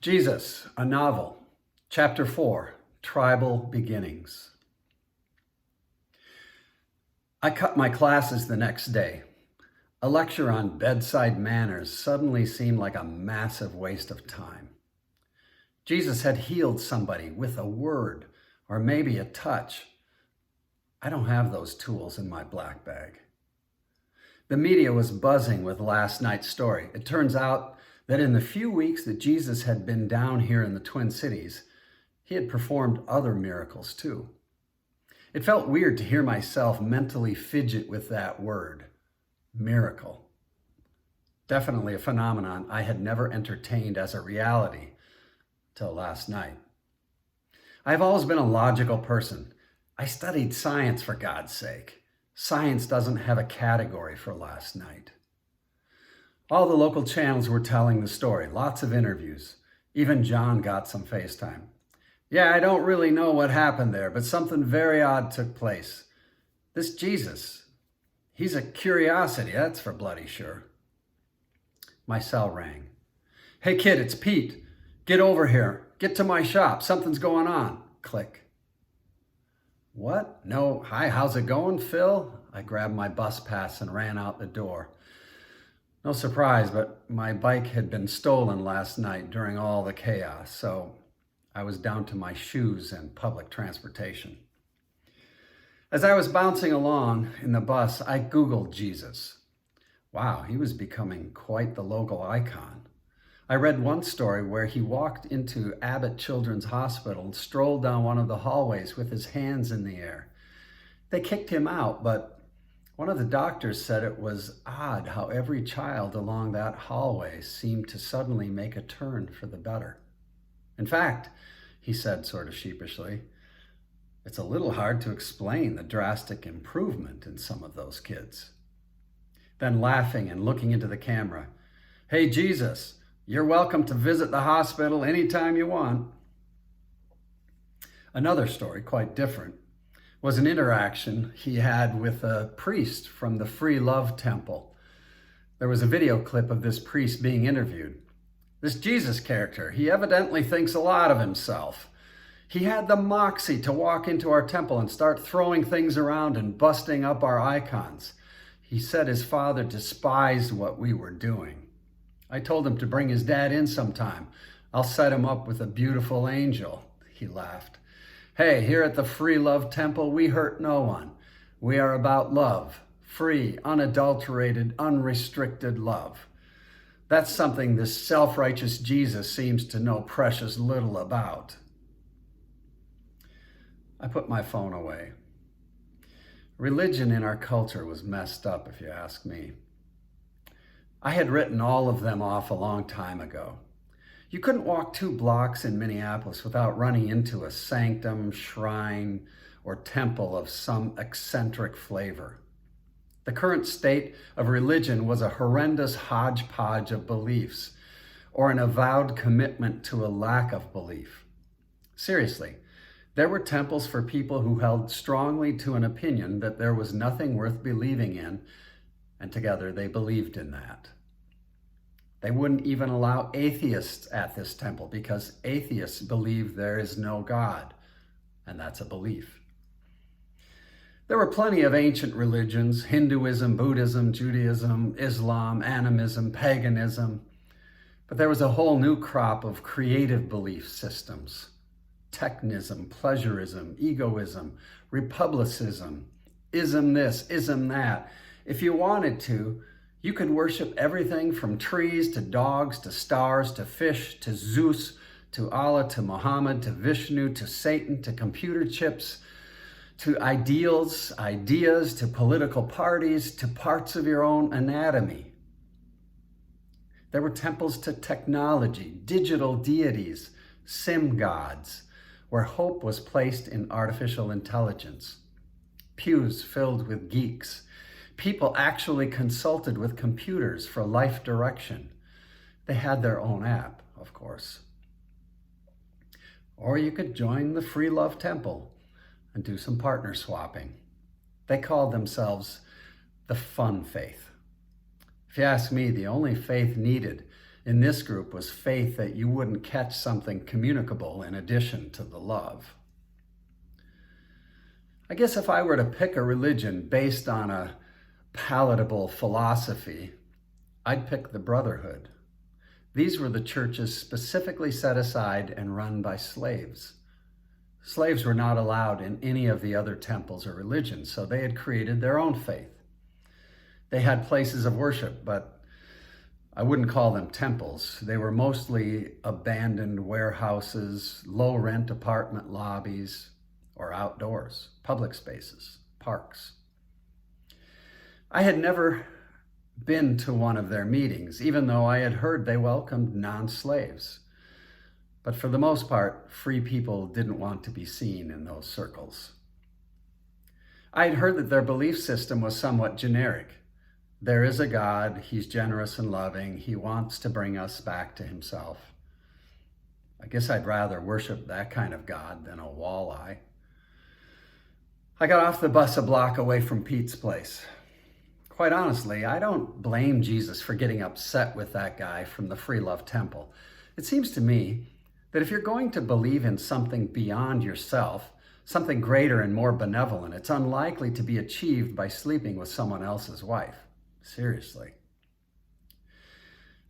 Jesus, a Novel, Chapter 4, Tribal Beginnings. I cut my classes the next day. A lecture on bedside manners suddenly seemed like a massive waste of time. Jesus had healed somebody with a word or maybe a touch. I don't have those tools in my black bag. The media was buzzing with last night's story. It turns out that in the few weeks that Jesus had been down here in the Twin Cities, he had performed other miracles too. It felt weird to hear myself mentally fidget with that word, miracle. Definitely a phenomenon I had never entertained as a reality till last night. I've always been a logical person. I studied science, for God's sake. Science doesn't have a category for last night. All the local channels were telling the story, lots of interviews. Even John got some FaceTime. Yeah, I don't really know what happened there, but something very odd took place. This Jesus, he's a curiosity, that's for bloody sure. My cell rang. Hey kid, it's Pete. Get over here. Get to my shop. Something's going on. Click. What? No. Hi, how's it going, Phil? I grabbed my bus pass and ran out the door. No surprise, but my bike had been stolen last night during all the chaos, so I was down to my shoes and public transportation. As I was bouncing along in the bus, I Googled Jesus. Wow, he was becoming quite the local icon. I read one story where he walked into Abbott Children's Hospital and strolled down one of the hallways with his hands in the air. They kicked him out, but one of the doctors said it was odd how every child along that hallway seemed to suddenly make a turn for the better. In fact, he said sort of sheepishly, it's a little hard to explain the drastic improvement in some of those kids. Then laughing and looking into the camera, hey Jesus, you're welcome to visit the hospital anytime you want. Another story, quite different, was an interaction he had with a priest from the Free Love Temple. There was a video clip of this priest being interviewed. This Jesus character, he evidently thinks a lot of himself. He had the moxie to walk into our temple and start throwing things around and busting up our icons. He said his father despised what we were doing. I told him to bring his dad in sometime. I'll set him up with a beautiful angel. He laughed. Hey, here at the Free Love Temple, we hurt no one. We are about love, free, unadulterated, unrestricted love. That's something this self-righteous Jesus seems to know precious little about. I put my phone away. Religion in our culture was messed up, if you ask me. I had written all of them off a long time ago. You couldn't walk 2 blocks in Minneapolis without running into a sanctum, shrine, or temple of some eccentric flavor. The current state of religion was a horrendous hodgepodge of beliefs, or an avowed commitment to a lack of belief. Seriously, there were temples for people who held strongly to an opinion that there was nothing worth believing in, and together they believed in that. They wouldn't even allow atheists at this temple because atheists believe there is no God, and that's a belief. There were plenty of ancient religions, Hinduism, Buddhism, Judaism, Islam, animism, paganism, but there was a whole new crop of creative belief systems. Technism, pleasurism, egoism, republicism, ism this, ism that. If you wanted to, you could worship everything from trees to dogs to stars to fish to Zeus to Allah to Muhammad to Vishnu to Satan to computer chips to ideals, ideas to political parties to parts of your own anatomy. There were temples to technology, digital deities, sim gods, where hope was placed in artificial intelligence. Pews filled with geeks. People actually consulted with computers for life direction. They had their own app, of course. Or you could join the Free Love Temple and do some partner swapping. They called themselves the fun faith. If you ask me, the only faith needed in this group was faith that you wouldn't catch something communicable in addition to the love. I guess if I were to pick a religion based on a palatable philosophy, I'd pick the Brotherhood. These were the churches specifically set aside and run by slaves. Slaves were not allowed in any of the other temples or religions, so they had created their own faith. They had places of worship, but I wouldn't call them temples. They were mostly abandoned warehouses, low-rent apartment lobbies, or outdoors, public spaces, parks. I had never been to one of their meetings, even though I had heard they welcomed non-slaves. But for the most part, free people didn't want to be seen in those circles. I had heard that their belief system was somewhat generic. There is a God, he's generous and loving, he wants to bring us back to himself. I guess I'd rather worship that kind of God than a walleye. I got off the bus a block away from Pete's place. Quite honestly, I don't blame Jesus for getting upset with that guy from the Free Love Temple. It seems to me that if you're going to believe in something beyond yourself, something greater and more benevolent, it's unlikely to be achieved by sleeping with someone else's wife. Seriously.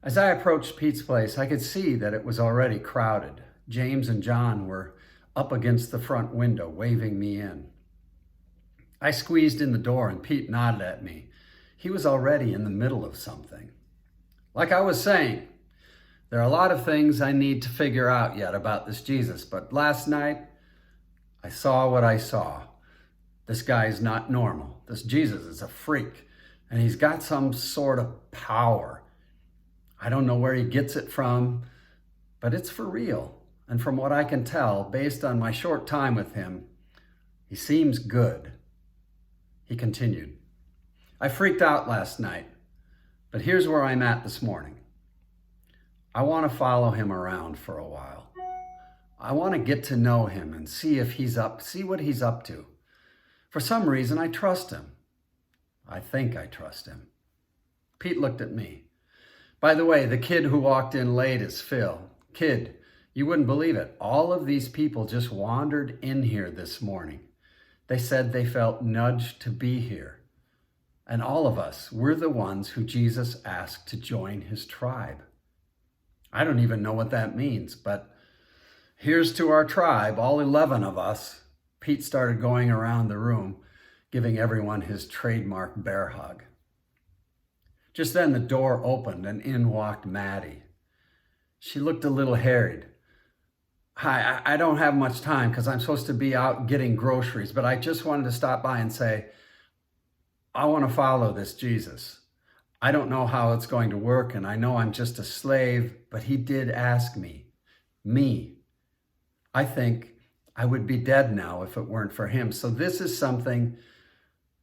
As I approached Pete's place, I could see that it was already crowded. James and John were up against the front window, waving me in. I squeezed in the door and Pete nodded at me. He was already in the middle of something. Like I was saying, there are a lot of things I need to figure out yet about this Jesus, but last night, I saw what I saw. This guy is not normal. This Jesus is a freak, and he's got some sort of power. I don't know where he gets it from, but it's for real. And from what I can tell, based on my short time with him, he seems good. He continued, I freaked out last night, but here's where I'm at this morning. I want to follow him around for a while. I want to get to know him and see what he's up to. For some reason, I trust him. I think I trust him. Pete looked at me. By the way, the kid who walked in late is Phil. Kid, you wouldn't believe it. All of these people just wandered in here this morning. They said they felt nudged to be here. And all of us, we're the ones who Jesus asked to join his tribe. I don't even know what that means, but here's to our tribe, all 11 of us. Pete started going around the room, giving everyone his trademark bear hug. Just then the door opened and in walked Maddie. She looked a little harried. Hi, I don't have much time because I'm supposed to be out getting groceries, but I just wanted to stop by and say, I want to follow this Jesus. I don't know how it's going to work, and I know I'm just a slave, but he did ask me. Me. I think I would be dead now if it weren't for him. So this is something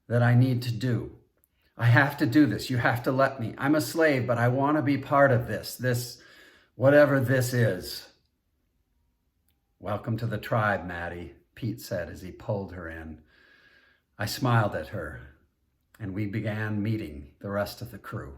that I need to do. I have to do this. You have to let me. I'm a slave, but I want to be part of this, whatever this is. Welcome to the tribe, Maddie, Pete said as he pulled her in. I smiled at her, and we began meeting the rest of the crew.